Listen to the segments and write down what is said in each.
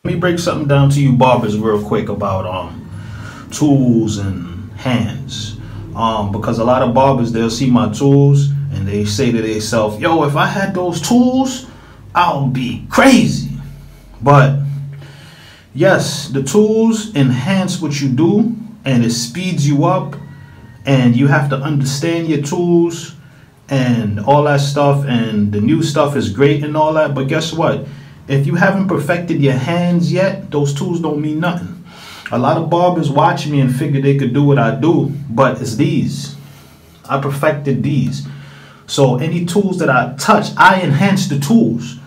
Let me break something down to you barbers real quick about tools and hands. Because a lot of barbers, they'll see my tools and they say to themselves, yo, if I had those tools, I'll be crazy. But yes, the tools enhance what you do and it speeds you up, and you have to understand your tools and all that stuff, and the new stuff is great and all that. But guess what? If you haven't perfected your hands yet, those tools don't mean nothing. A lot of barbers watch me and figure they could do what I do, but it's these. I perfected these. So any tools that I touch, I enhance the tools.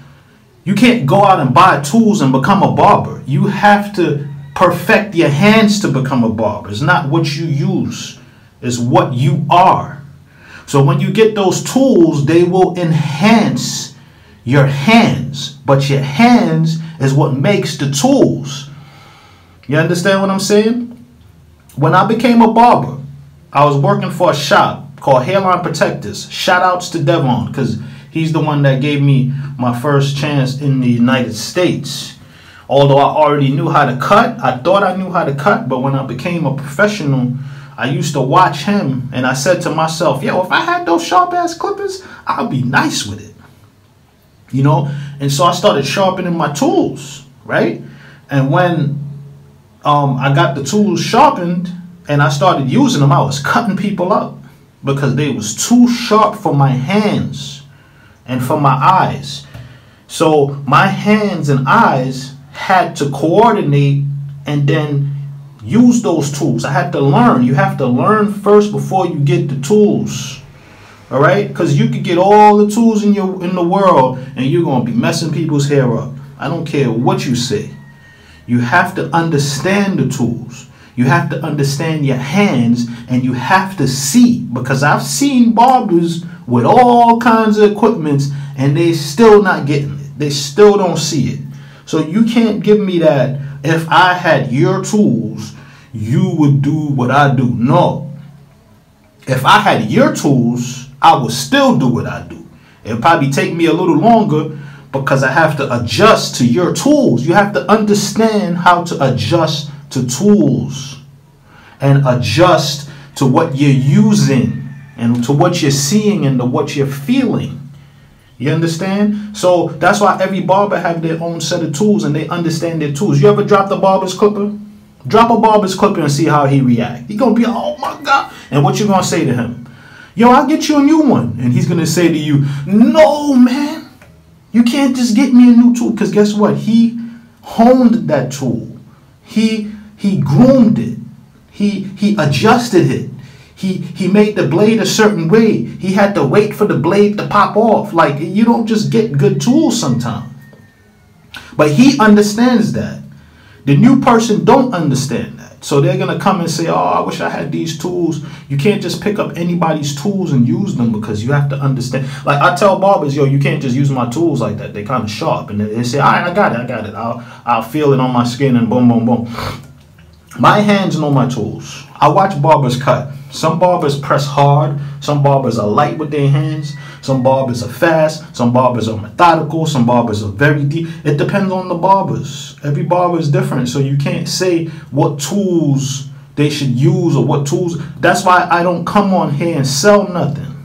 You can't go out and buy tools and become a barber. You have to perfect your hands to become a barber. It's not what you use, it's what you are. So when you get those tools, they will enhance your hands, but your hands is what makes the tools. You understand what I'm saying? When I became a barber, I was working for a shop called Hairline Protectors. Shout outs to Devon, because he's the one that gave me my first chance in the United States. Although I already knew how to cut, I thought I knew how to cut, but when I became a professional, I used to watch him and I said to myself, yo, if I had those sharp ass clippers, I'd be nice with it. You know? And so I started sharpening my tools, right? And when I got the tools sharpened and I started using them, I was cutting people up because they was too sharp for my hands and for my eyes. So my hands and eyes had to coordinate and then use those tools. I had to learn. You have to learn first before you get the tools. All right? Because you could get all the tools in the world and you're going to be messing people's hair up. I don't care what you say. You have to understand the tools. You have to understand your hands, and you have to see, because I've seen barbers with all kinds of equipments and they still not getting it. They still don't see it. So you can't give me that if I had your tools, you would do what I do. No. If I had your tools, I would still do what I do. It'll probably take me a little longer because I have to adjust to your tools. You have to understand how to adjust to tools and adjust to what you're using and to what you're seeing and to what you're feeling. You understand? So that's why every barber have their own set of tools and they understand their tools. You ever drop the barber's clipper? Drop a barber's clipper and see how he react. He gonna be, oh my God. And what you gonna say to him? Yo, I'll get you a new one. And he's gonna say to you, no, man. You can't just get me a new tool. Because guess what? He honed that tool. He groomed it. He adjusted it. He made the blade a certain way. He had to wait for the blade to pop off. Like, you don't just get good tools sometimes. But he understands that. The new person don't understand that. So they're going to come and say, oh, I wish I had these tools. You can't just pick up anybody's tools and use them, because you have to understand. Like, I tell barbers, yo, you can't just use my tools like that. They're kind of sharp. And they say, all right, I got it. I'll feel it on my skin and boom, boom, boom. My hands know my tools. I watch barbers cut. Some barbers press hard. Some barbers are light with their hands. Some barbers are fast. Some barbers are methodical. Some barbers are very deep. It depends on the barbers. Every barber is different. So you can't say what tools they should use or what tools. That's why I don't come on here and sell nothing.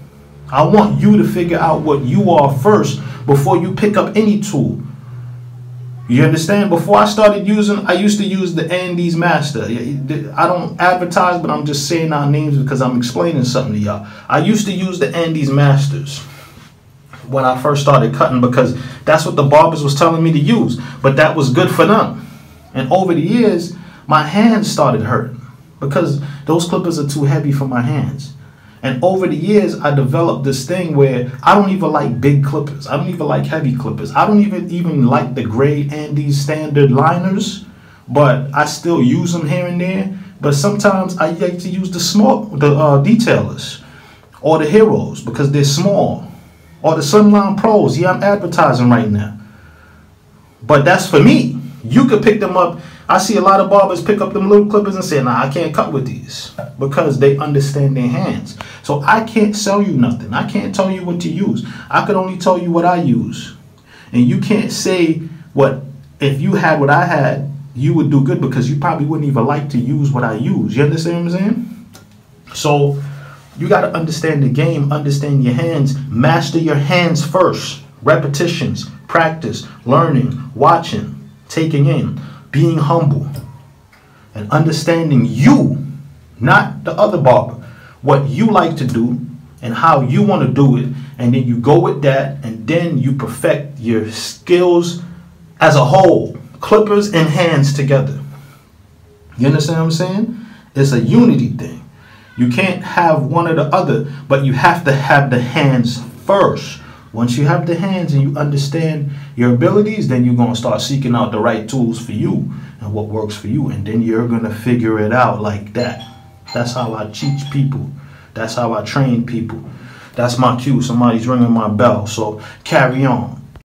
I want you to figure out what you are first before you pick up any tool. You understand? Before I started using, I used to use the Andes Master. I don't advertise, but I'm just saying our names because I'm explaining something to y'all. I used to use the Andes Masters when I first started cutting because that's what the barbers was telling me to use. But that was good for them. And over the years, my hands started hurting because those clippers are too heavy for my hands. And over the years, I developed this thing where I don't even like big clippers. I don't even like heavy clippers. I don't even like the gray Andes standard liners, but I still use them here and there. But sometimes I like to use the detailers or the heroes because they're small, or the Slimline Pros. Yeah, I'm advertising right now. But that's for me. You could pick them up. I see a lot of barbers pick up them little clippers and say, nah, I can't cut with these because they understand their hands. So I can't sell you nothing. I can't tell you what to use. I could only tell you what I use. And you can't say what if you had what I had, you would do good because you probably wouldn't even like to use what I use. You understand what I'm saying? So you got to understand the game, understand your hands, master your hands first. Repetitions, practice, learning, watching, taking in, being humble, and understanding you, not the other barber, what you like to do and how you want to do it. And then you go with that, and then you perfect your skills as a whole. Clippers and hands together. You understand what I'm saying? It's a unity thing. You can't have one or the other, but you have to have the hands first. Once you have the hands and you understand your abilities, then you're going to start seeking out the right tools for you and what works for you. And then you're going to figure it out like that. That's how I teach people. That's how I train people. That's my cue. Somebody's ringing my bell. So carry on.